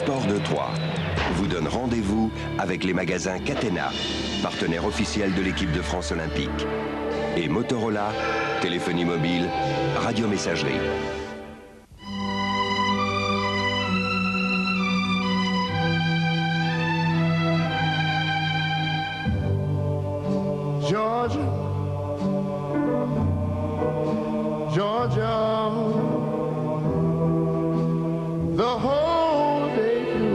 Sport de Troyes vous donne rendez-vous avec les magasins Catena, partenaire officiel de l'équipe de France olympique, et Motorola, téléphonie mobile, radiomessagerie. Georgia, Georgia, the whole day through,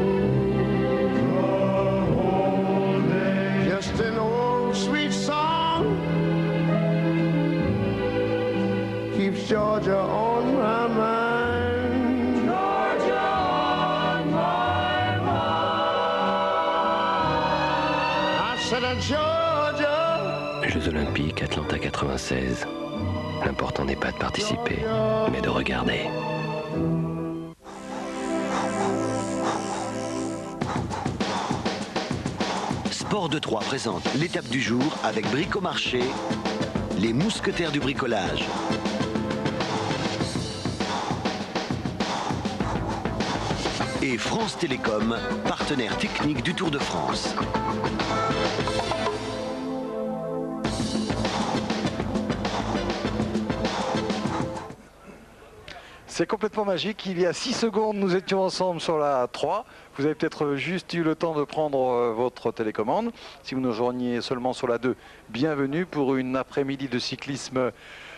just an old sweet song keeps Georgia on my mind. Georgia on my mind. I said, Georgia. Jeux Olympiques Atlanta 96. L'important n'est pas de participer, mais de regarder. Sport de Troyes présente l'étape du jour avec Bricomarché, les mousquetaires du bricolage. Et France Télécom, partenaire technique du Tour de France. C'est complètement magique. Il y a 6 secondes, nous étions ensemble sur la 3. Vous avez peut-être juste eu le temps de prendre votre télécommande. Si vous nous rejoignez seulement sur la 2, bienvenue pour une après-midi de cyclisme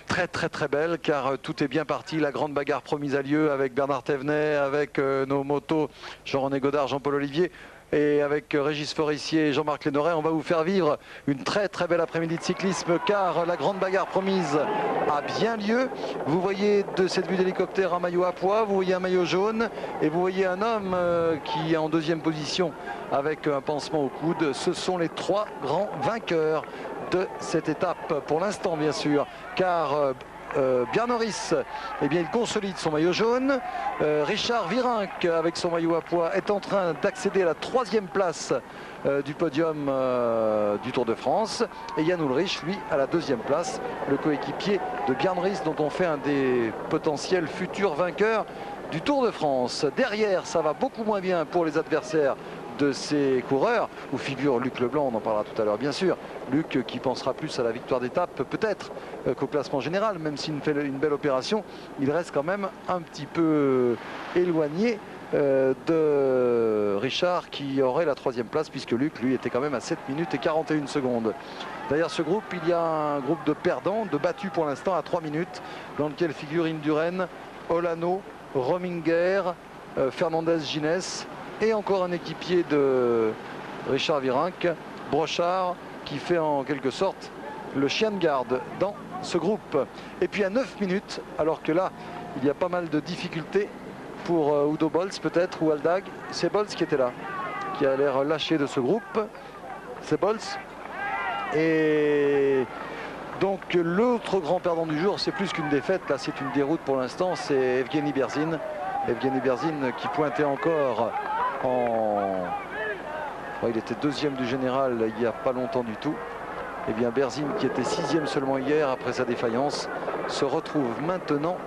très belle, car tout est bien parti. La grande bagarre promise a lieu avec Bernard Thévenet, avec nos motos Jean-René Godard, Jean-Paul Olivier, et avec Régis Forissier et Jean-Marc Lénoret. On va vous faire vivre une très belle après-midi de cyclisme, car la grande bagarre promise a bien lieu. Vous voyez de cette vue d'hélicoptère un maillot à pois, vous voyez un maillot jaune, et vous voyez un homme qui est en 2e position avec un pansement au coude. Ce sont les 3 grands vainqueurs de cette étape pour l'instant, bien sûr, car Bjarne Riis, eh bien, il consolide son maillot jaune. Richard Virenque, avec son maillot à pois, est en train d'accéder à la 3e place du podium du Tour de France. Et Jan Ullrich, lui, à la 2e place, le coéquipier de Bjarne Riis, dont on fait un des potentiels futurs vainqueurs du Tour de France. Derrière, ça va beaucoup moins bien pour les adversaires de ces coureurs, où figure Luc Leblanc, on en parlera tout à l'heure bien sûr. Luc qui pensera plus à la victoire d'étape peut-être qu'au classement général, même s'il fait une belle opération, il reste quand même un petit peu éloigné de Richard qui aurait la 3e place, puisque Luc lui était quand même à 7 minutes et 41 secondes. Derrière ce groupe, il y a un groupe de perdants, de battus pour l'instant à 3 minutes, dans lequel figurent Indurain, Olano, Rominger, Fernandez-Ginès, et encore un équipier de Richard Virenque, Brochard, qui fait en quelque sorte le chien de garde dans ce groupe. Et puis à 9 minutes, alors que là, il y a pas mal de difficultés pour Udo Bolz peut-être, ou Aldag. C'est Bolz qui était là, qui a l'air lâché de ce groupe. C'est Bolz. Et donc l'autre grand perdant du jour, c'est plus qu'une défaite, là c'est une déroute pour l'instant, c'est Evgeny Berzin. Evgeny Berzin qui pointait encore il était 2e du général il n'y a pas longtemps du tout. Et bien Berzin, qui était 6e seulement hier après sa défaillance, se retrouve maintenant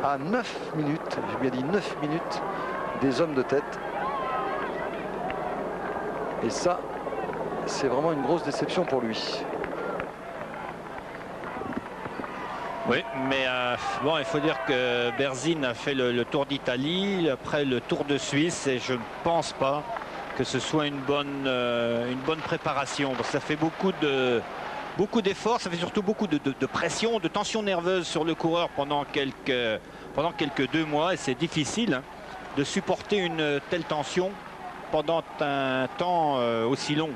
à 9 minutes, j'ai bien dit 9 minutes, des hommes de tête. Et ça, c'est vraiment une grosse déception pour lui. Oui, mais bon, il faut dire que Berzin a fait le Tour d'Italie, après le Tour de Suisse, et je ne pense pas que ce soit une bonne préparation. Parce que ça fait beaucoup d'efforts, ça fait surtout beaucoup de pression, de tension nerveuse sur le coureur pendant quelques 2 mois, et c'est difficile de supporter une telle tension pendant un temps aussi long.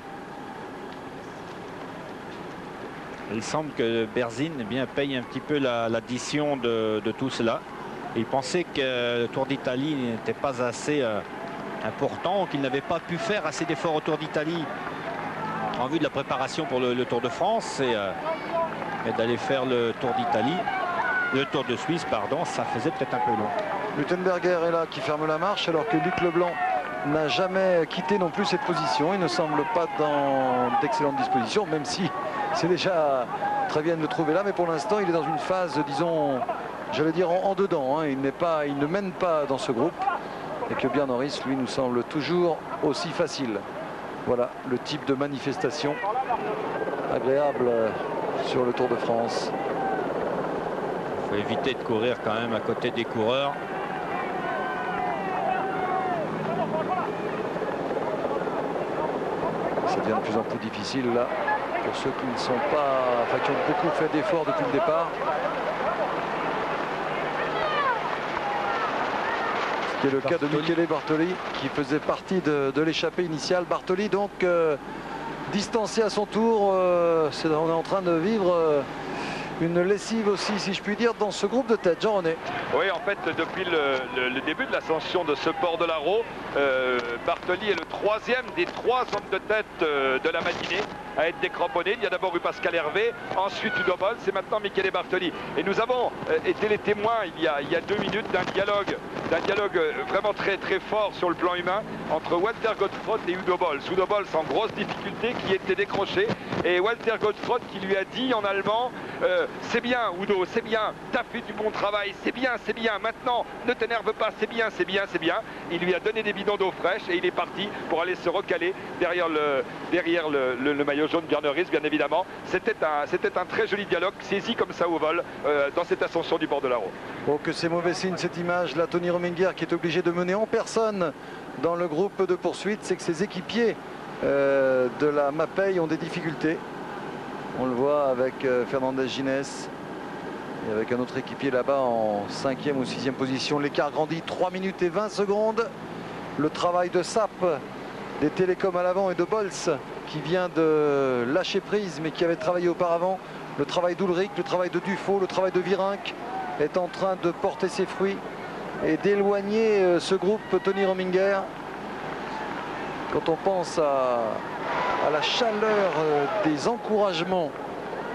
Il semble que Berzin paye un petit peu l'addition de tout cela. Il pensait que le Tour d'Italie n'était pas assez important, qu'il n'avait pas pu faire assez d'efforts au Tour d'Italie en vue de la préparation pour le Tour de France, et d'aller faire le Tour d'Italie, le Tour de Suisse, pardon, ça faisait peut-être un peu long. Luttenberger est là qui ferme la marche, alors que Luc Leblanc n'a jamais quitté non plus cette position. Il ne semble pas dans d'excellentes dispositions, même si c'est déjà très bien de le trouver là. Mais pour l'instant, il est dans une phase, disons, j'allais dire en dedans. Il ne mène pas dans ce groupe. et que Björn Norris, lui, nous semble toujours aussi facile. Voilà le type de manifestation agréable sur le Tour de France. Il faut éviter de courir quand même à côté des coureurs. Ça devient de plus en plus difficile là pour ceux qui ne sont pas, enfin qui ont beaucoup fait d'efforts depuis le départ. Ce qui est le cas de Michele Bartoli qui faisait partie de l'échappée initiale. Bartoli donc distancé à son tour. On est en train de vivre une lessive aussi, si je puis dire, dans ce groupe de tête. Jean-René. Oui, en fait, depuis le début de l'ascension de ce port de l'Aro, Bartoli est le troisième des 3 hommes de tête de la matinée à être décramponné. Il y a d'abord eu Pascal Hervé, ensuite Udo Boll, c'est maintenant Michele Bartoli. Et nous avons été les témoins il y a 2 minutes d'un dialogue vraiment très très fort sur le plan humain entre Walter Godefroth et Udo Boll. Udo Boll en grosse difficulté qui était décroché et Walter Godefroth qui lui a dit en allemand c'est bien Udo, c'est bien, t'as fait du bon travail, c'est bien, maintenant ne t'énerve pas, c'est bien, c'est bien, c'est bien. Il lui a donné des bidons d'eau fraîche et il est parti pour aller se recaler derrière le maillot jaune Björn Norris, bien évidemment. C'était un très joli dialogue saisi comme ça au vol dans cette ascension du bord de l'Aro. Oh, que c'est mauvais signe cette image là. Tony Rominger qui est obligé de mener en personne dans le groupe de poursuite, c'est que ses équipiers de la Mapei ont des difficultés. On le voit avec Fernandez Ginès et avec un autre équipier là-bas en 5e ou 6e position. L'écart grandit, 3 minutes et 20 secondes. Le travail de Sapp, des Télécoms à l'avant et de Bols qui vient de lâcher prise mais qui avait travaillé auparavant. Le travail d'Ulrich, le travail de Dufaux, le travail de Virenque est en train de porter ses fruits et d'éloigner ce groupe Tony Rominger. Quand on pense à la chaleur des encouragements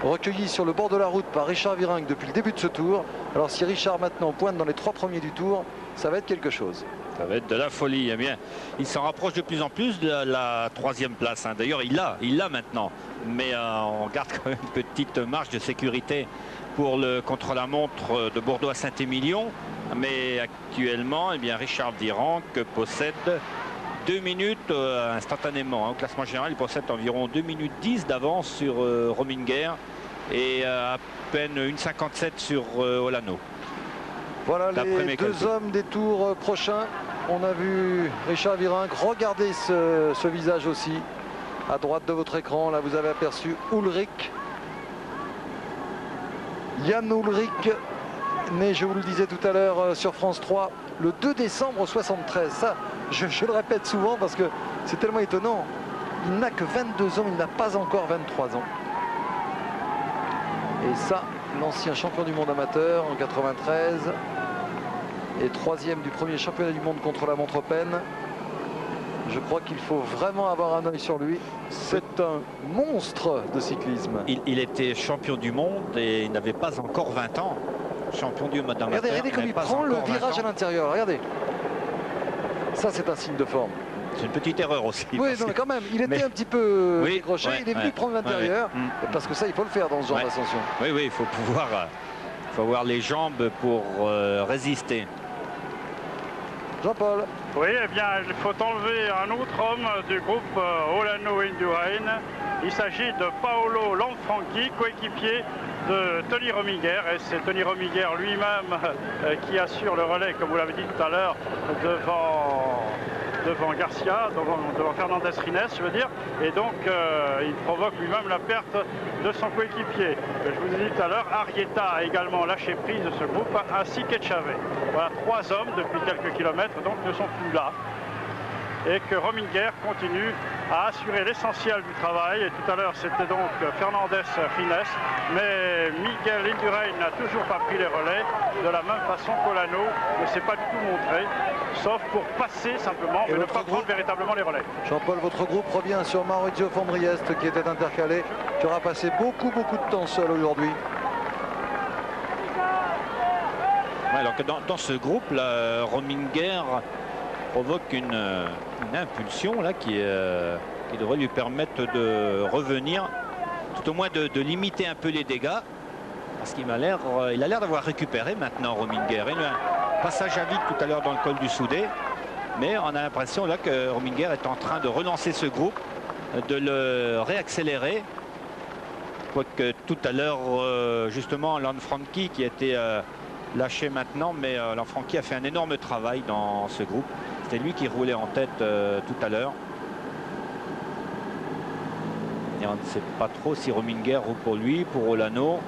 recueillis sur le bord de la route par Richard Virenque depuis le début de ce tour. Alors si Richard maintenant pointe dans les 3 premiers du tour, ça va être quelque chose. Ça va être de la folie. Eh bien, il s'en rapproche de plus en plus de la 3e place. Hein. D'ailleurs, il l'a maintenant. Mais on garde quand même une petite marge de sécurité pour le contre-la-montre de Bordeaux à Saint-Émilion. Mais actuellement, eh bien, Richard Virenque possède 2 minutes instantanément. Hein. Au classement général, il possède environ 2 minutes 10 d'avance sur Rominger et à peine 1,57 sur Olano. Voilà les 2 hommes des tours prochains. On a vu Richard Virenque. Regardez ce visage aussi. À droite de votre écran, là vous avez aperçu Ulrich. Jan Ulrich, né, je vous le disais tout à l'heure sur France 3, le 2 décembre 73. Ça, je le répète souvent parce que c'est tellement étonnant. Il n'a que 22 ans, il n'a pas encore 23 ans. Et ça, l'ancien champion du monde amateur en 93 et 3e du premier championnat du monde contre la montre Open. Je crois qu'il faut vraiment avoir un œil sur lui. C'est un monstre de cyclisme. Il était champion du monde et il n'avait pas encore 20 ans. Champion du monde amateur. Regardez comme il prend le virage à l'intérieur. Regardez. Ça, c'est un signe de forme. C'est une petite erreur aussi. Oui, non, mais quand même, il était un petit peu décroché. Il est venu prendre l'intérieur. Parce que ça, il faut le faire dans ce genre d'ascension. Oui, il faut pouvoir avoir les jambes pour résister. Jean-Paul. Oui, eh bien, il faut enlever un autre homme du groupe Olano Indurain. Il s'agit de Paolo Lanfranchi, coéquipier de Tony Rominger. Et c'est Tony Rominger lui-même qui assure le relais, comme vous l'avez dit tout à l'heure, devant Garcia, devant Fernandez Rines, je veux dire. Et donc, il provoque lui-même la perte de son coéquipier. Je vous ai dit tout à l'heure, Arrieta a également lâché prise de ce groupe, ainsi qu'Etchavé. Voilà, 3 hommes depuis quelques kilomètres, donc ne sont plus là. Et que Rominger continue à assurer l'essentiel du travail. Et tout à l'heure, c'était donc Fernandez Rines. Mais Miguel Indurain n'a toujours pas pris les relais, de la même façon qu'Olano ne s'est pas du tout montré, sauf pour passer simplement, mais ne pas prendre véritablement les relais. Jean-Paul, votre groupe revient sur Maurizio Fondriest qui était intercalé, qui aura passé beaucoup de temps seul aujourd'hui. Ouais, alors que dans ce groupe, là, Rominger provoque une impulsion là, qui devrait lui permettre de revenir, tout au moins de limiter un peu les dégâts, parce qu'il a l'air d'avoir récupéré maintenant Rominger. Il a eu un passage à vide tout à l'heure dans le col du Soudé, Mais on a l'impression là que Rominger est en train de relancer ce groupe, de le réaccélérer. Quoique tout à l'heure, justement, Lanfranchi qui a été lâché maintenant, mais Lanfranchi a fait un énorme travail dans ce groupe. C'était lui qui roulait en tête tout à l'heure. Et on ne sait pas trop si Rominger roule pour lui, pour Olano.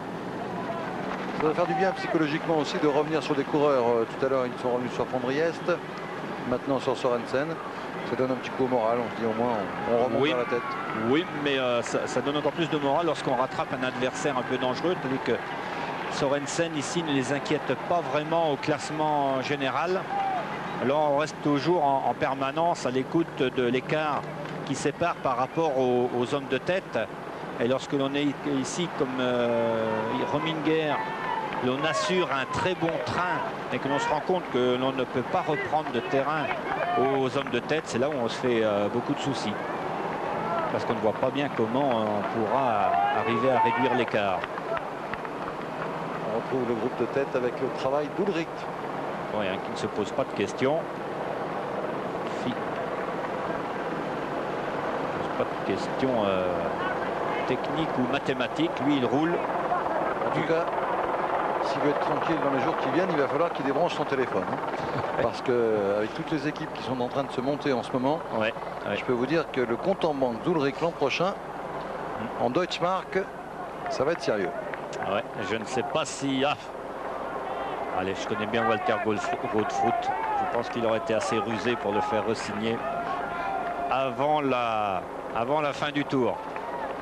Ça va faire du bien psychologiquement aussi de revenir sur des coureurs. Tout à l'heure, ils sont revenus sur Fondriest, maintenant sur Sorensen. Ça donne un petit coup au moral, on se dit au moins on remonte dans la tête. Oui, mais ça donne encore plus de moral lorsqu'on rattrape un adversaire un peu dangereux. Tandis que Sorensen ici ne les inquiète pas vraiment au classement général. Alors on reste toujours en permanence à l'écoute de l'écart qui sépare par rapport aux hommes de tête. Et lorsque l'on est ici comme Rominger, l'on assure un très bon train et que l'on se rend compte que l'on ne peut pas reprendre de terrain aux hommes de tête, c'est là où on se fait beaucoup de soucis. Parce qu'on ne voit pas bien comment on pourra arriver à réduire l'écart. On retrouve le groupe de tête avec le travail d'Ullrich. Oui, hein, qui ne se pose pas de questions. Pas de questions techniques ou mathématiques. Lui, il roule. En tout cas, s'il veut être tranquille dans les jours qui viennent, il va falloir qu'il débranche son téléphone. Parce qu'avec toutes les équipes qui sont en train de se monter en ce moment, je peux vous dire que le compte en banque d'Ullrich l'an prochain, en Deutschmark, ça va être sérieux. Ouais, je ne sais pas si... Allez, je connais bien Walter Godefroot. Je pense qu'il aurait été assez rusé pour le faire re-signer avant la fin du tour.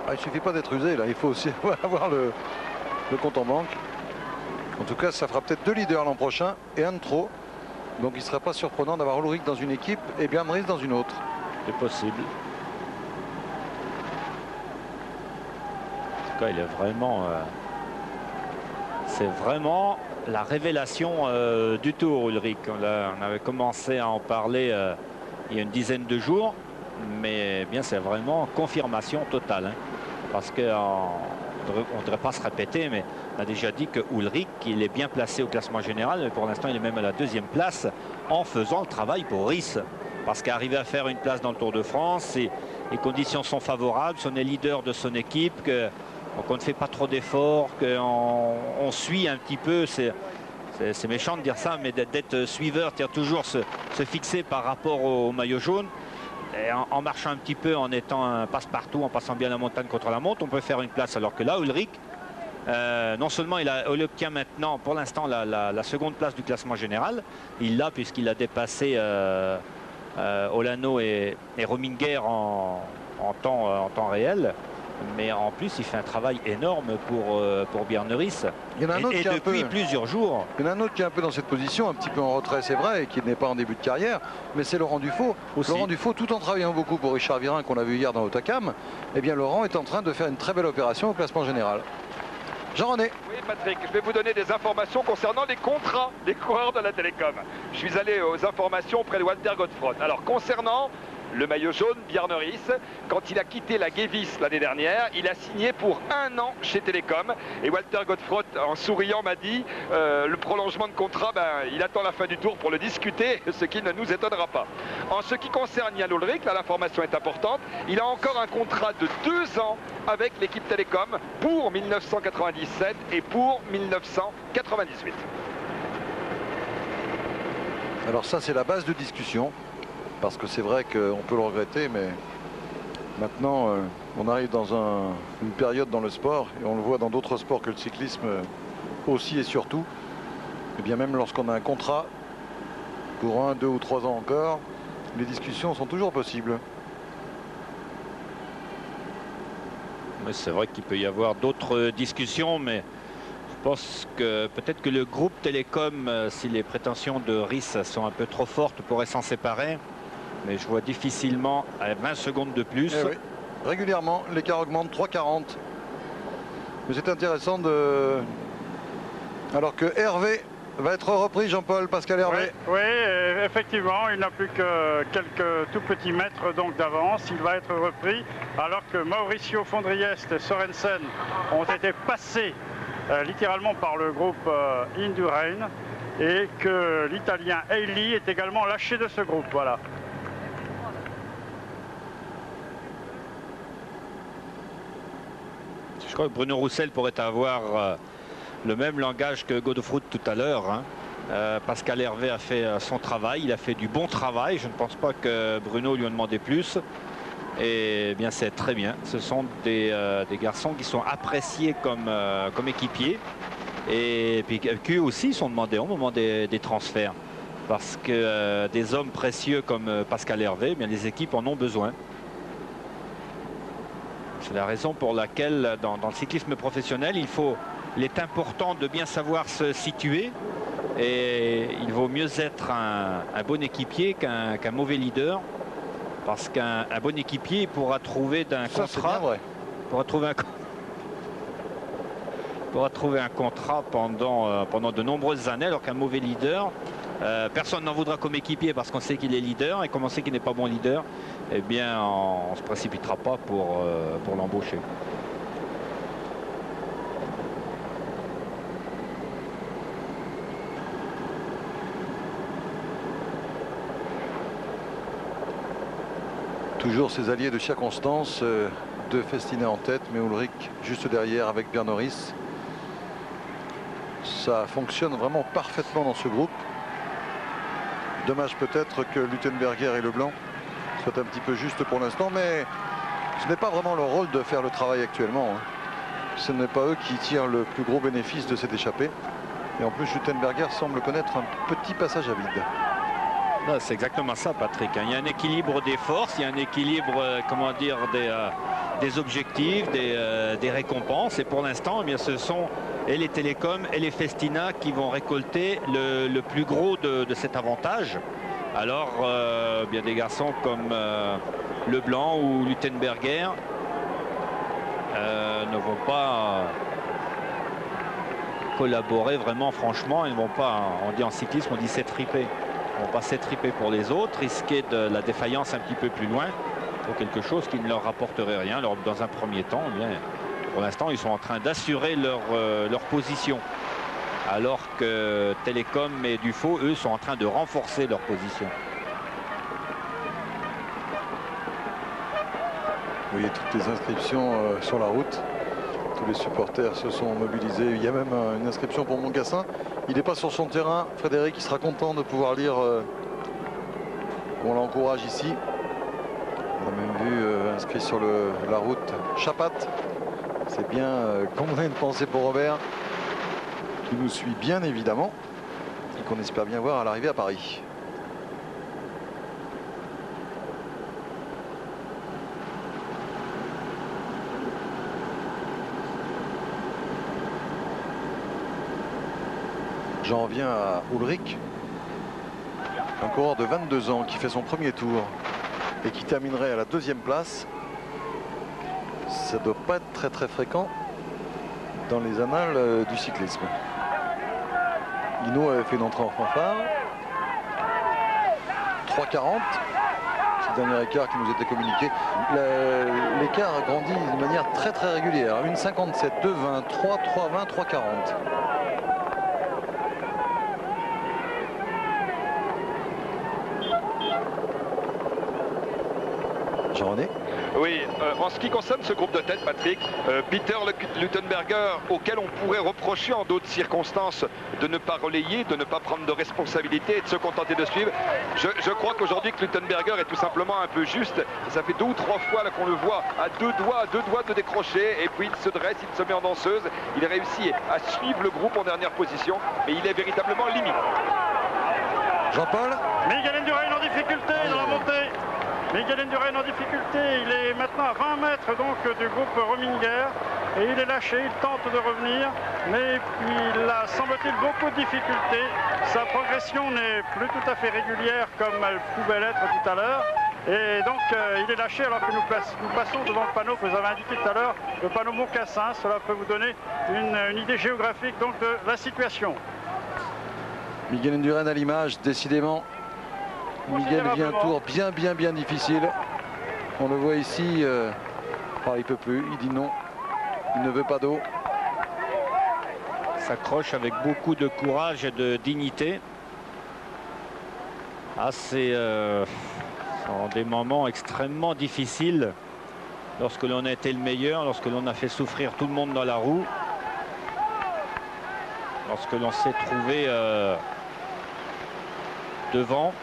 Il ne suffit pas d'être rusé, là. Il faut aussi avoir le compte en banque. En tout cas, ça fera peut-être 2 leaders l'an prochain et un de trop. Donc il ne serait pas surprenant d'avoir Ullrich dans une équipe et Björn Ries dans une autre. C'est possible. En tout cas, il est vraiment... c'est vraiment la révélation du tour, Ullrich. On avait commencé à en parler il y a une dizaine de jours. Mais bien, c'est vraiment confirmation totale. Hein, parce qu'on ne devrait pas se répéter, mais on a déjà dit que Ullrich, il est bien placé au classement général. Mais pour l'instant, il est même à la 2e place en faisant le travail pour Ries. Parce qu'arriver à faire une place dans le Tour de France, les conditions sont favorables. On est leader de son équipe, qu'on ne fait pas trop d'efforts, qu'on suit un petit peu. C'est méchant de dire ça, mais d'être suiveur, c'est-à-dire toujours se fixer par rapport au maillot jaune. Et en marchant un petit peu, en étant un passe-partout, en passant bien la montagne contre la montre, on peut faire une place. Alors que là, Ullrich, non seulement il obtient maintenant, pour l'instant, la 2e place du classement général, il l'a puisqu'il a dépassé Olano et Rominger en temps réel. Mais en plus, il fait un travail énorme pour Björn Ries. Il y en a un autre depuis plusieurs jours. Il y en a un autre qui est un peu dans cette position, un petit peu en retrait, c'est vrai, et qui n'est pas en début de carrière, mais c'est Laurent Dufaux. Aussi. Laurent Dufaux, tout en travaillant beaucoup pour Richard Virin, qu'on a vu hier dans Hautacam, eh bien Laurent est en train de faire une très belle opération au classement général. Jean-René. Oui, Patrick, je vais vous donner des informations concernant les contrats des coureurs de la Télécom. Je suis allé aux informations auprès de Walter Godefroot. Alors, concernant le maillot jaune, Björn Ries, quand il a quitté la Gewiss l'année dernière, il a signé pour 1 an chez Télécom. Et Walter Godefroot, en souriant, m'a dit le prolongement de contrat, il attend la fin du tour pour le discuter, ce qui ne nous étonnera pas. En ce qui concerne Jan Ullrich, là l'information est importante, il a encore un contrat de 2 ans avec l'équipe Télécom pour 1997 et pour 1998. Alors ça, c'est la base de discussion. Parce que c'est vrai qu'on peut le regretter, mais maintenant, on arrive dans une période dans le sport, et on le voit dans d'autres sports que le cyclisme aussi et surtout. Et bien même lorsqu'on a un contrat pour 1, 2 ou 3 ans encore, les discussions sont toujours possibles. Mais c'est vrai qu'il peut y avoir d'autres discussions, mais je pense que peut-être que le groupe Télécom, si les prétentions de Ries sont un peu trop fortes, pourrait s'en séparer. Mais je vois difficilement à 20 secondes de plus. Oui. Régulièrement, l'écart augmente, 3,40. Mais c'est intéressant de... Alors que Hervé va être repris, Jean-Paul, Pascal Hervé. Oui, effectivement, il n'a plus que quelques tout petits mètres donc d'avance. Il va être repris alors que Mauricio Fondriest et Sorensen ont été passés littéralement par le groupe Indurain. et que l'Italien Eili est également lâché de ce groupe. Voilà. Je crois que Bruno Roussel pourrait avoir le même langage que Godefroot tout à l'heure. Hein. Pascal Hervé a fait son travail, il a fait du bon travail. Je ne pense pas que Bruno lui en demandait plus. Et bien c'est très bien. Ce sont des garçons qui sont appréciés comme équipiers. Et puis qu'eux aussi sont demandés au moment des transferts. Parce que des hommes précieux comme Pascal Hervé, bien les équipes en ont besoin. C'est la raison pour laquelle dans le cyclisme professionnel, il est important de bien savoir se situer. Et il vaut mieux être un bon équipier qu'un mauvais leader. Parce qu'un bon équipier pourra trouver d'un contrat. Pourra trouver un contrat pendant de nombreuses années, alors qu'un mauvais leader, personne n'en voudra comme équipier parce qu'on sait qu'il est leader, et comme on sait qu'il n'est pas bon leader, eh bien on ne se précipitera pas pour l'embaucher. Toujours ses alliés de circonstance, de Festina en tête, mais Ulrich juste derrière avec Bernauris. Ça fonctionne vraiment parfaitement dans ce groupe. Dommage peut-être que Luttenberger et Leblanc soient un petit peu justes pour l'instant, mais ce n'est pas vraiment leur rôle de faire le travail actuellement. Hein. Ce n'est pas eux qui tirent le plus gros bénéfice de cette échappée. Et en plus, Luttenberger semble connaître un petit passage à vide. C'est exactement ça, Patrick. Il y a un équilibre des forces, il y a un équilibre, comment dire, des objectifs, des récompenses. Et pour l'instant, eh bien, ce sont et les Télécoms et les Festina qui vont récolter le plus gros de cet avantage. Alors, bien des garçons comme Leblanc ou Luttenberger ne vont pas collaborer vraiment, franchement. Ils ne vont pas, on dit en cyclisme, on dit s'étriper. Ils ne vont pas s'étriper pour les autres, risquer de la défaillance un petit peu plus loin pour quelque chose qui ne leur rapporterait rien. Alors, dans un premier temps, eh bien, pour l'instant, ils sont en train d'assurer leur position. Alors que Télécom et Dufaux, eux, sont en train de renforcer leur position. Vous voyez toutes les inscriptions sur la route. Tous les supporters se sont mobilisés. Il y a même une inscription pour Moncassin. Il n'est pas sur son terrain. Frédéric, il sera content de pouvoir lire qu'on l'encourage ici. On a même vu inscrit sur la route Chapat. C'est bien qu'on ait une pensée pour Robert, qui nous suit bien évidemment et qu'on espère bien voir à l'arrivée à Paris. J'en viens à Ulrich, un coureur de 22 ans qui fait son premier tour et qui terminerait à la 2e place. Ça ne doit pas être très très fréquent dans les annales du cyclisme. Hinault avait fait une entrée en fanfare. 3,40. C'est le dernier écart qui nous était communiqué. L'écart a grandi de manière très très régulière. 1,57, 2,20, 3, 3,20, 3,40. Jean-René ? Oui, en ce qui concerne ce groupe de tête, Patrick, Peter Luttenberger, auquel on pourrait reprocher en d'autres circonstances de ne pas relayer, de ne pas prendre de responsabilité et de se contenter de suivre. Je crois qu'aujourd'hui que Luttenberger est tout simplement un peu juste. Ça fait 2 ou 3 fois qu'on le voit à deux doigts de décrocher, et puis il se dresse, il se met en danseuse. Il réussit à suivre le groupe en dernière position, mais il est véritablement limite. Jean-Paul ? Miguel Indurain en difficulté dans la montée. Miguel Indurain en difficulté, il est maintenant à 20 mètres donc du groupe Rominger et il est lâché, il tente de revenir, mais il a, semble-t-il, beaucoup de difficultés. Sa progression n'est plus tout à fait régulière comme elle pouvait l'être tout à l'heure. Et donc il est lâché alors que nous passons devant le panneau que vous avez indiqué tout à l'heure, le panneau Moncassin. Cela peut vous donner une idée géographique donc de la situation. Miguel Indurain à l'image, décidément. Miguel vit un tour bien difficile. On le voit ici. Il peut plus. Il dit non. Il ne veut pas d'eau. s'accroche avec beaucoup de courage et de dignité. Ah, c'est des moments extrêmement difficiles lorsque l'on a été le meilleur, lorsque l'on a fait souffrir tout le monde dans la roue, lorsque l'on s'est trouvé devant.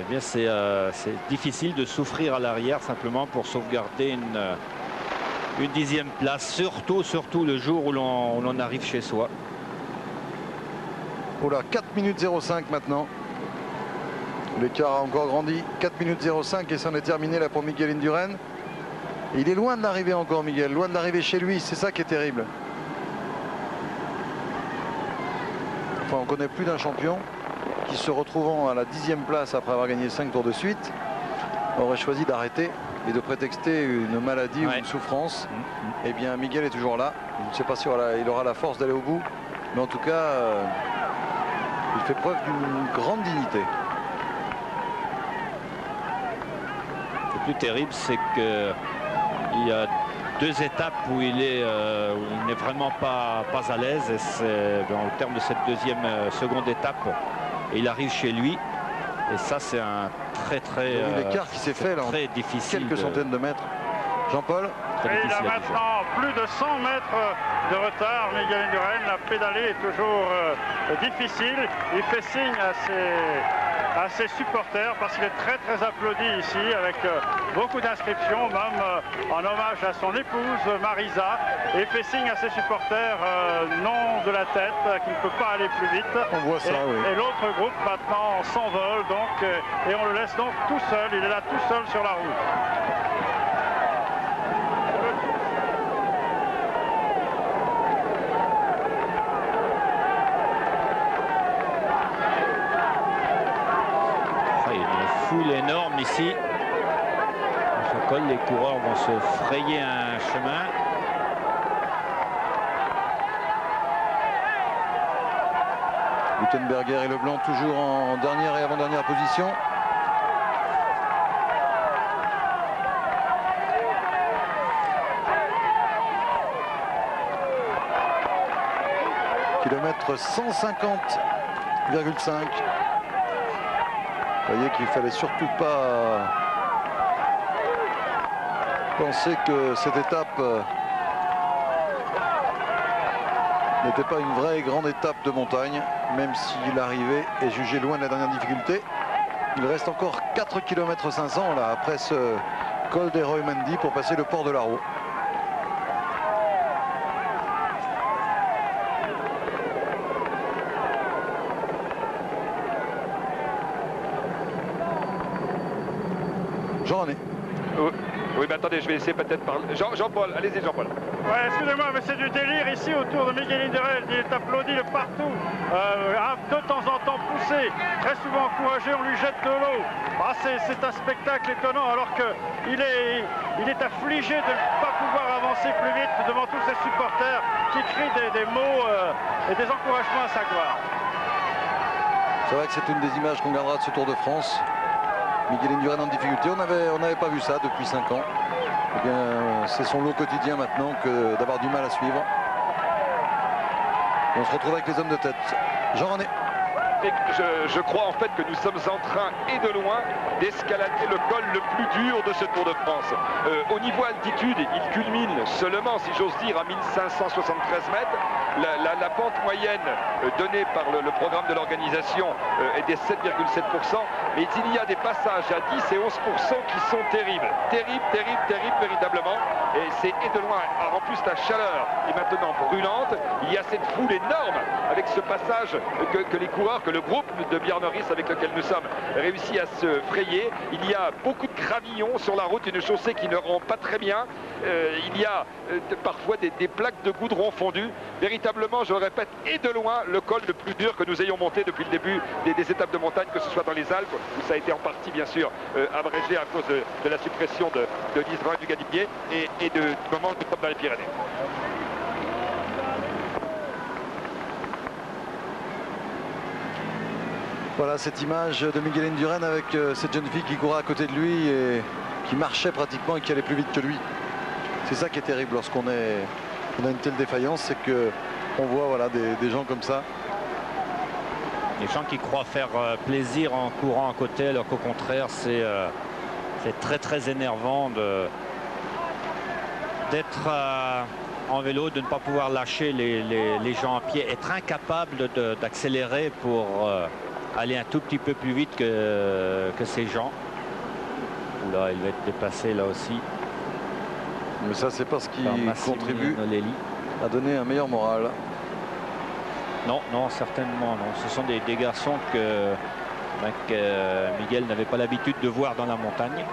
Eh bien, c'est difficile de souffrir à l'arrière simplement pour sauvegarder une 10e place, surtout le jour où l'on arrive chez soi. Oula, 4 minutes 05 maintenant. L'écart a encore grandi. 4 minutes 05 et c'en est terminé là pour Miguel Indurain. Il est loin de l'arrivée encore, Miguel, loin de l'arrivée chez lui, c'est ça qui est terrible. Enfin, on connaît plus d'un champion qui, se retrouvant à la 10e place après avoir gagné 5 tours de suite, aurait choisi d'arrêter et de prétexter une maladie ou une souffrance. Eh bien, Miguel est toujours là. Je ne sais pas si il aura la force d'aller au bout, mais en tout cas, il fait preuve d'une grande dignité. Le plus terrible, c'est qu'il y a 2 étapes où il n'est vraiment pas à l'aise, et c'est dans le terme de cette seconde étape, et il arrive chez lui, et ça c'est un très l'écart qui s'est fait là, très difficile, quelques centaines de mètres. Jean-Paul. Et il a maintenant plus de 100 mètres de retard. Miguel Indurain, la pédalée est toujours difficile. Il fait signe à ses supporters parce qu'il est très applaudi ici avec beaucoup d'inscriptions, même en hommage à son épouse Marisa. Et il fait signe à ses supporters non de la tête, qui ne peut pas aller plus vite. On voit ça, oui. Et l'autre groupe maintenant s'envole donc, et on le laisse donc tout seul. Il est là tout seul sur la route. Énorme ici. Au col, les coureurs vont se frayer un chemin. Gutenberger et Leblanc toujours en dernière et avant-dernière position. Kilomètre 150,5. Vous voyez qu'il ne fallait surtout pas penser que cette étape n'était pas une vraie grande étape de montagne, même si l'arrivée est jugée loin de la dernière difficulté. Il reste encore 4 km 500 là, après ce col des Roy-Mendy pour passer le port de l'Arroux. Jean-René. Oui, mais attendez, je vais essayer peut-être par... Jean-Paul, allez-y Jean-Paul. Ouais, excusez-moi, mais c'est du délire ici autour de Miguel Indurain. Il est applaudi de partout, de temps en temps poussé, très souvent encouragé, on lui jette de l'eau. Ah, c'est un spectacle étonnant alors qu'il est affligé de ne pas pouvoir avancer plus vite devant tous ses supporters qui crient des mots et des encouragements à sa gloire. C'est vrai que c'est une des images qu'on gardera de ce Tour de France. Miguel Indurain en difficulté, on n'avait pas vu ça depuis 5 ans. Eh bien, c'est son lot quotidien maintenant que d'avoir du mal à suivre. On se retrouve avec les hommes de tête. Jean-René. Je crois en fait que nous sommes en train, et de loin, d'escalader le col le plus dur de ce Tour de France. Au niveau altitude, il culmine seulement, si j'ose dire, à 1573 mètres. La pente moyenne donnée par le programme de l'organisation est des 7,7%, mais il y a des passages à 10 et 11% qui sont terribles. Terribles, véritablement. Et c'est et de loin. Alors en plus, la chaleur est maintenant brûlante. Il y a cette foule énorme avec ce passage que les coureurs, que le groupe de Bjarne Riis avec lequel nous sommes réussit à se frayer. Il y a beaucoup de gravillons sur la route, une chaussée qui ne rend pas très bien. Il y a parfois des plaques de goudron fondu. Véritablement, je le répète, et de loin le col le plus dur que nous ayons monté depuis le début des étapes de montagne, que ce soit dans les Alpes, où ça a été en partie bien sûr abrégé à cause de la suppression de l'Israël du Galibier et du moment où nous sommes dans les Pyrénées. Voilà cette image de Miguel Indurain avec cette jeune fille qui courait à côté de lui et qui marchait pratiquement et qui allait plus vite que lui. C'est ça qui est terrible lorsqu'on a une telle défaillance, c'est que On voit voilà, des gens comme ça. Les gens qui croient faire plaisir en courant à côté, alors qu'au contraire, c'est très très énervant d'être en vélo, de ne pas pouvoir lâcher les gens à pied, être incapable d'accélérer pour aller un tout petit peu plus vite que ces gens. Oula, il va être dépassé là aussi. Mais ça, c'est pas ce qui contribue à donner un meilleur moral. Non, non, certainement non. Ce sont des garçons que Miguel n'avait pas l'habitude de voir dans la montagne.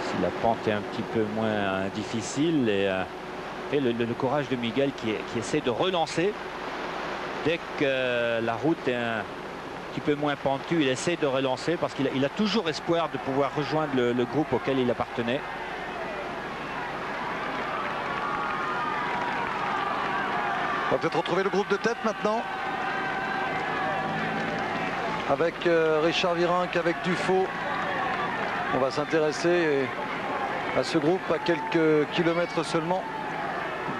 Si la pente est un petit peu moins difficile et le courage de Miguel qui essaie de relancer dès que la route est un petit peu moins pentu, il essaie de relancer parce qu'il a toujours espoir de pouvoir rejoindre le groupe auquel il appartenait. On va peut-être retrouver le groupe de tête maintenant. Avec Richard Virenque, avec Dufaux. On va s'intéresser à ce groupe à quelques kilomètres seulement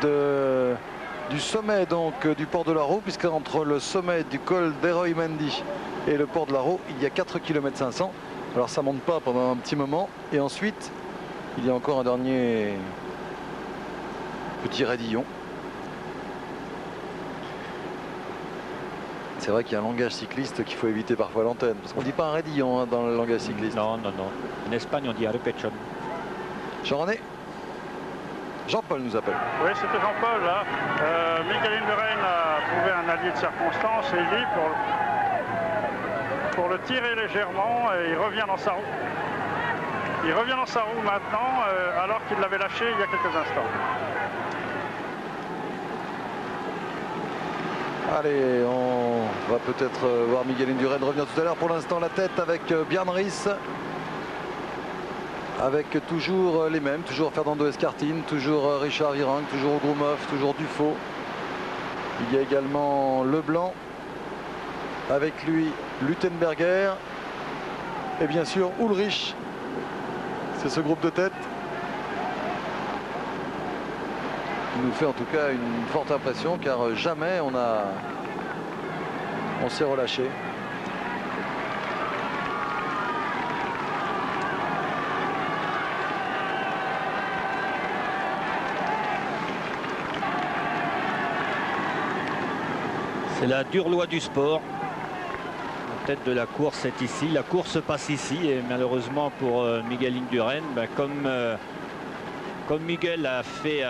du sommet donc du port de la Roue, puisqu'entre le sommet du col d'Heroimendi et le port de la Roue, il y a 4 km 500. Alors ça monte pas pendant un petit moment et ensuite il y a encore un dernier petit raidillon. C'est vrai qu'il y a un langage cycliste qu'il faut éviter parfois à l'antenne, parce qu'on ne dit pas un raidillon hein, dans le langage cycliste. Non, non, non. En Espagne on dit arrepechon. Jean-René, Jean-Paul nous appelle. Oui, c'était Jean-Paul là. Miguel Indurain a trouvé un allié de circonstance et lui pour le tirer légèrement et il revient dans sa roue. Il revient dans sa roue maintenant alors qu'il l'avait lâché il y a quelques instants. Allez, on va peut-être voir Miguel Indurain revenir tout à l'heure. Pour l'instant, la tête avec Bjarne Riis. Avec toujours les mêmes, toujours Fernando Escartine, toujours Richard Virenque, toujours Grumov, toujours Dufaux. Il y a également Leblanc, avec lui Luttenberger et bien sûr Ulrich. C'est ce groupe de tête qui nous fait en tout cas une forte impression, car jamais on s'est relâché. C'est la dure loi du sport. La tête de la course est ici. La course passe ici et malheureusement pour Miguel Indurain, comme Miguel a fait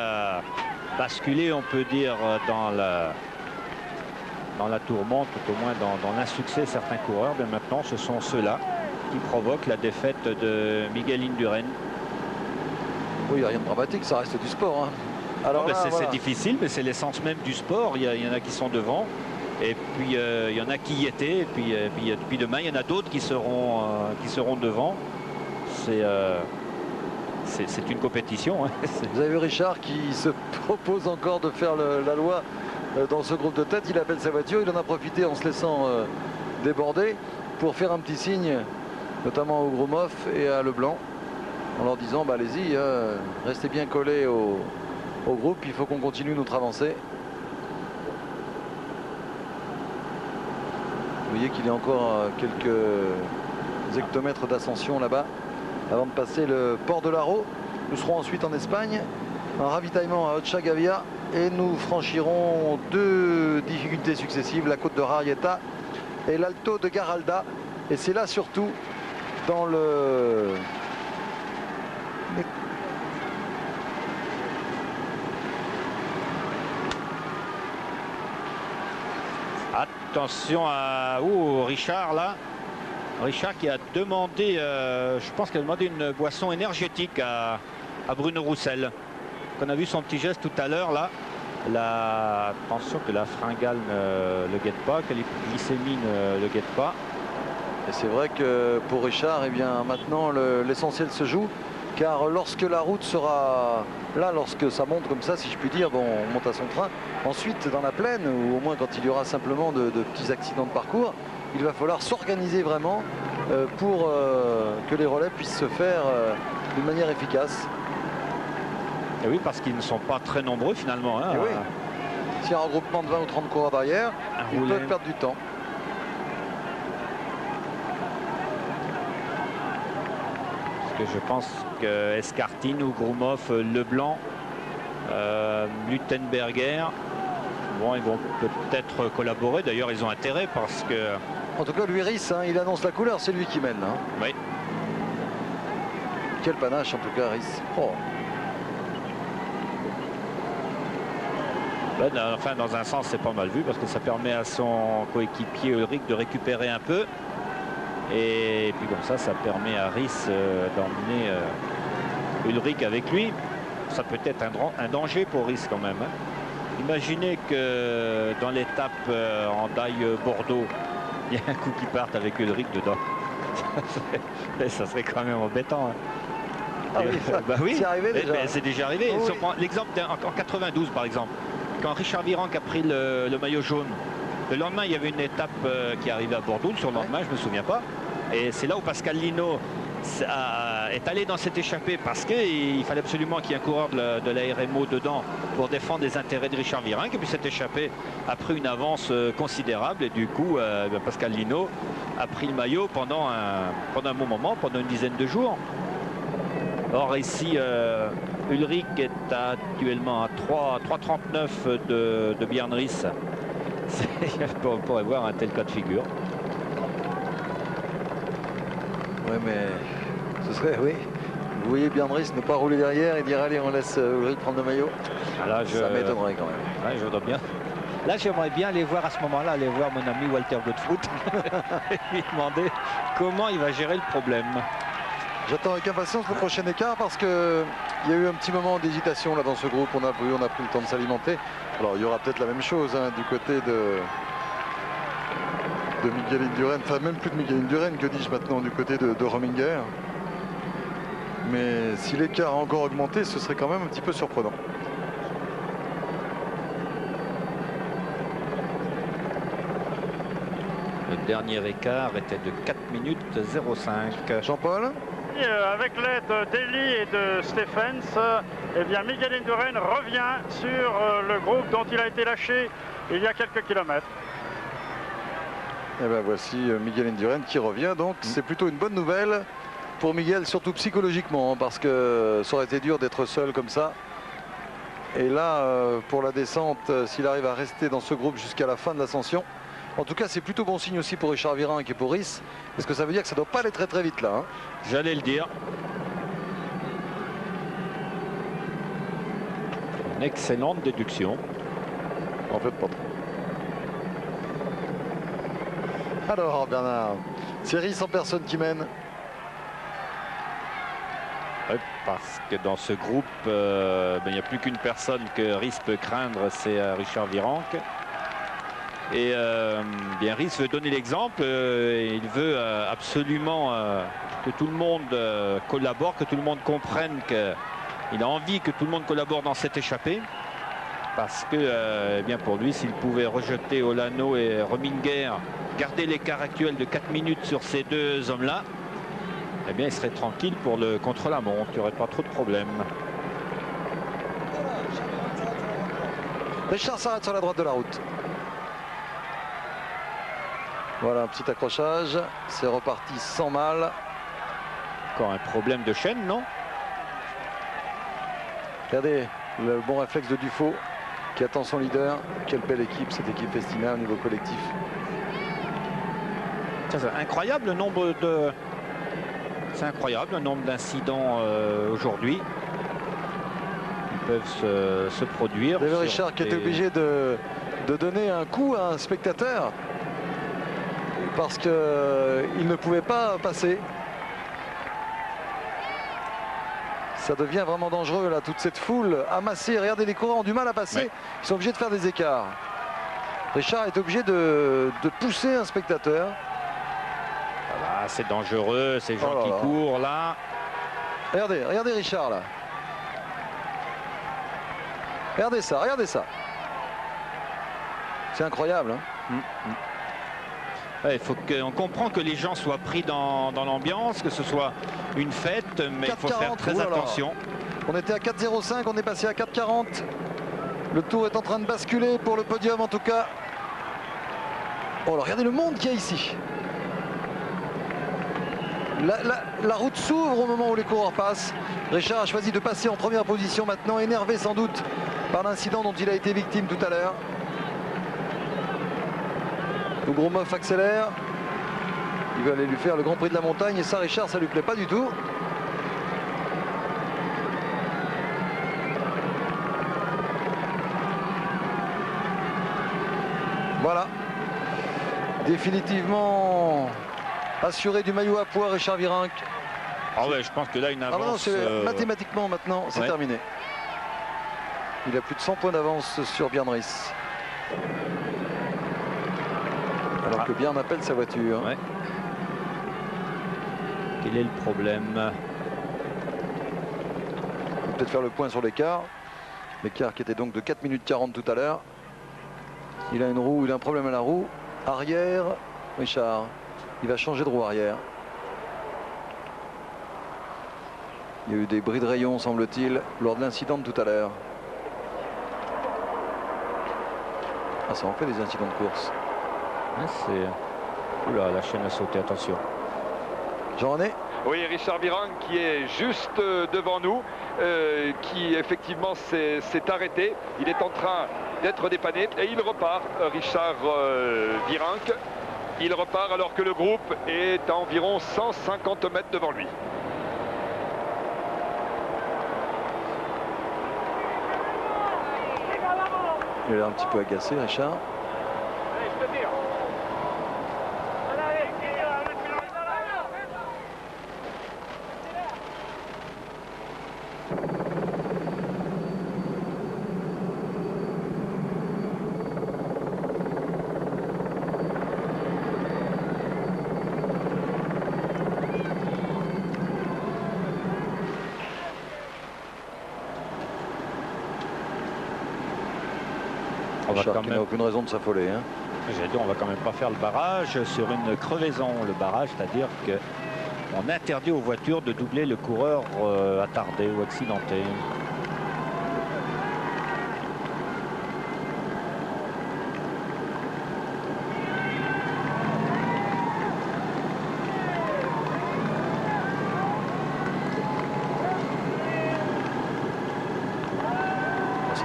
basculer, on peut dire, dans la tourmente, tout au moins dans l'insuccès certains coureurs, maintenant ce sont ceux-là qui provoquent la défaite de Miguel Indurain. Oui, il n'y a rien de dramatique, ça reste du sport. Hein. Alors c'est voilà. difficile, mais c'est l'essence même du sport. Il y en a qui sont devant. Et puis il y en a qui y étaient, et puis demain il y en a d'autres qui seront devant. C'est une compétition. Hein. Vous avez vu Richard qui se propose encore de faire la loi dans ce groupe de tête. Il appelle sa voiture, il en a profité en se laissant déborder pour faire un petit signe, notamment au Grumov et à Leblanc, en leur disant allez-y, restez bien collés au groupe, il faut qu'on continue notre avancée. Vous voyez qu'il y a encore quelques hectomètres d'ascension là-bas avant de passer le port de la Roue. Nous serons ensuite en Espagne, un ravitaillement à Ochagavia et nous franchirons 2 difficultés successives, la côte de Rarieta et l'Alto de Garalda. Et c'est là surtout dans le... Attention à Richard là. Richard qui a demandé, je pense qu'il a demandé une boisson énergétique à Bruno Roussel. On a vu son petit geste tout à l'heure là. Attention que la fringale ne le guette pas, que l'hypoglycémie ne le guette pas. Et c'est vrai que pour Richard, eh bien, maintenant l'essentiel se joue. Car lorsque la route sera là, lorsque ça monte comme ça, si je puis dire, bon, on monte à son train. Ensuite, dans la plaine, ou au moins quand il y aura simplement de petits accidents de parcours, il va falloir s'organiser vraiment pour que les relais puissent se faire d'une manière efficace. Et oui, parce qu'ils ne sont pas très nombreux finalement. Hein, et oui. S'il y a un regroupement de 20 ou 30 coureurs derrière, ils peuvent perdre du temps. Parce que je pense que Escartine ou Grumov, Leblanc, Luttenberger, bon, ils vont peut-être collaborer. D'ailleurs, ils ont intérêt parce que... En tout cas, lui, Rhys, hein, il annonce la couleur, c'est lui qui mène. Hein. Oui. Quel panache, en tout cas, Rhys. Oh. Ben, enfin, dans un sens, c'est pas mal vu parce que ça permet à son coéquipier Ulrich de récupérer un peu. Et puis comme ça permet à Rhys d'emmener Ulrich avec lui. Ça peut être un danger pour Rhys quand même. Hein. Imaginez que dans l'étape en Daille-Bordeaux, il y a un coup qui parte avec Ulrich dedans. Ça serait quand même embêtant. Hein. Ah oui, bah oui, c'est arrivé déjà. C'est déjà arrivé. Oh, oui. L'exemple en 92 par exemple, quand Richard Virenque a pris le maillot jaune, le lendemain il y avait une étape qui arrivait à Bordeaux, sur le lendemain je me souviens pas, et c'est là où Pascal Lino est allé dans cette échappée parce qu'il fallait absolument qu'il y ait un coureur de la RMO dedans pour défendre les intérêts de Richard Virenque, et puis cette échappée a pris une avance considérable, et du coup Pascal Lino a pris le maillot pendant un bon moment, pendant une dizaine de jours. Or ici Ulrich est actuellement à 3,39 de Björn Rhys. On pourrait voir un tel cas de figure. Oui, mais ce serait, oui. Vous voyez Björn Rhys ne pas rouler derrière et dire allez, on laisse Ulrich prendre le maillot. Là, ça m'étonnerait quand même. Ouais, je voudrais bien. Là, j'aimerais bien aller voir à ce moment-là, aller voir mon ami Walter Godefroot et lui demander comment il va gérer le problème. J'attends avec impatience le prochain écart parce qu'il y a eu un petit moment d'hésitation là dans ce groupe. On a pris le temps de s'alimenter. Alors il y aura peut-être la même chose hein, du côté de Miguel Indurain. Enfin même plus de Miguel Indurain, que dis-je maintenant, du côté de Rominger. Mais si l'écart a encore augmenté, ce serait quand même un petit peu surprenant. Le dernier écart était de 4 minutes 05. Jean-Paul ? Avec l'aide d'Eli et de Stephens, eh bien Miguel Indurain revient sur le groupe dont il a été lâché il y a quelques kilomètres. Et bien voici Miguel Indurain qui revient, donc c'est plutôt une bonne nouvelle pour Miguel, surtout psychologiquement, hein, parce que ça aurait été dur d'être seul comme ça. Et là, pour la descente, s'il arrive à rester dans ce groupe jusqu'à la fin de l'ascension, en tout cas, c'est plutôt bon signe aussi pour Richard Virenque et pour Rhys, parce que ça veut dire que ça ne doit pas aller très très vite là. Hein. J'allais le dire. Une excellente déduction. En fait, pas trop. Alors, Bernard, c'est Rhys en personne qui mène. Ouais, parce que dans ce groupe, il n'y a plus qu'une personne que Rhys peut craindre, c'est Richard Virenque. Et bien Rhys veut donner l'exemple, il veut absolument que tout le monde collabore, que tout le monde comprenne qu'il a envie que tout le monde collabore dans cette échappée. Parce que bien pour lui, s'il pouvait rejeter Olano et Rominger, garder l'écart actuel de 4 minutes sur ces deux hommes-là, eh bien il serait tranquille pour le contre-la-montre, il n'y aurait pas trop de problèmes. Richard s'arrête sur la droite de la route. Voilà un petit accrochage, c'est reparti sans mal. Encore un problème de chaîne, non? Regardez le bon réflexe de Dufaux qui attend son leader. Quelle belle équipe, cette équipe Festina au niveau collectif. C'est incroyable le nombre de... C'est incroyable le nombre d'incidents aujourd'hui qui peuvent se produire. Vous avez Richard qui était obligé de donner un coup à un spectateur parce qu'il ne pouvait pas passer. Ça devient vraiment dangereux là, toute cette foule amassée. Regardez, les coureurs ont du mal à passer. Ouais. Ils sont obligés de faire des écarts. Richard est obligé de pousser un spectateur. Voilà, c'est dangereux, ces gens qui courent là. Regardez Richard là. Regardez ça, regardez ça. C'est incroyable. Hein. Il faut qu'on comprend que les gens soient pris dans l'ambiance, que ce soit une fête, mais il faut faire très attention. On était à 4,05, on est passé à 4,40. Le tour est en train de basculer pour le podium en tout cas. Oh, alors, regardez le monde qu'il y a ici. La route s'ouvre au moment où les coureurs passent. Richard a choisi de passer en première position maintenant, énervé sans doute par l'incident dont il a été victime tout à l'heure. Le gros meuf accélère. Il veut aller lui faire le Grand Prix de la montagne et ça, Richard, ça lui plaît pas du tout. Voilà. Définitivement assuré du maillot à poids, Richard Virenque. Ah ouais, je pense que là, une avance... mathématiquement maintenant, c'est terminé. Il a plus de 100 points d'avance sur Björn Riis. Alors que Björn appelle sa voiture. Ouais. Quel est le problème? On peut peut-être faire le point sur l'écart. L'écart qui était donc de 4 minutes 40 tout à l'heure. Il a une roue, il a un problème à la roue. Arrière, Richard. Il va changer de roue arrière. Il y a eu des bris de rayon, semble-t-il, lors de l'incident de tout à l'heure. Ah, ça en fait des incidents de course. Oula, la chaîne a sauté, attention. Jean-René? Oui, Richard Virenque qui est juste devant nous, qui effectivement s'est arrêté. Il est en train d'être dépanné et il repart, Richard Virenque. Il repart alors que le groupe est à environ 150 mètres devant lui. Il a l'air un petit peu agacé, Richard. Richard qui n'a aucune raison de s'affoler. Hein. J'ai dit, on va quand même pas faire le barrage sur une crevaison. Le barrage, c'est-à-dire qu'on interdit aux voitures de doubler le coureur attardé ou accidenté.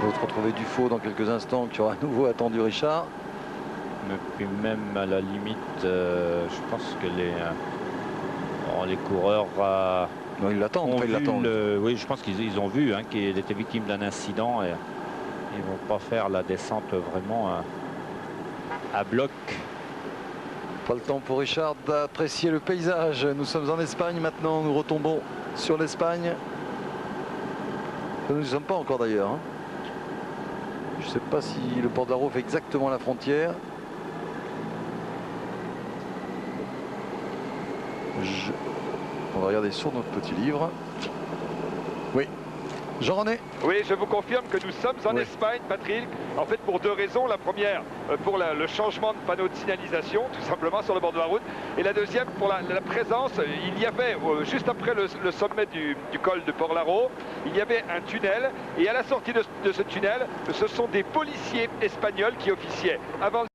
On va se retrouver du faux dans quelques instants qui aura à nouveau attendu Richard. Mais puis même à la limite, je pense que les coureurs non, ils l'attendent. Oui, je pense qu'ils ont vu qu'il était victime d'un incident et ils vont pas faire la descente vraiment à bloc. Pas le temps pour Richard d'apprécier le paysage. Nous sommes en Espagne maintenant, nous retombons sur l'Espagne. Nous ne sommes pas encore d'ailleurs. Hein. Je ne sais pas si le port d'Aro fait exactement la frontière. On va regarder sur notre petit livre. Oui. Jean-René? Oui, je vous confirme que nous sommes en Espagne, Patrick. En fait, pour deux raisons. La première, pour le changement de panneau de signalisation, tout simplement sur le bord de la route. Et la deuxième, pour la présence. Il y avait, juste après le sommet du col de Port-Laro, il y avait un tunnel. Et à la sortie de ce tunnel, ce sont des policiers espagnols qui officiaient. Avant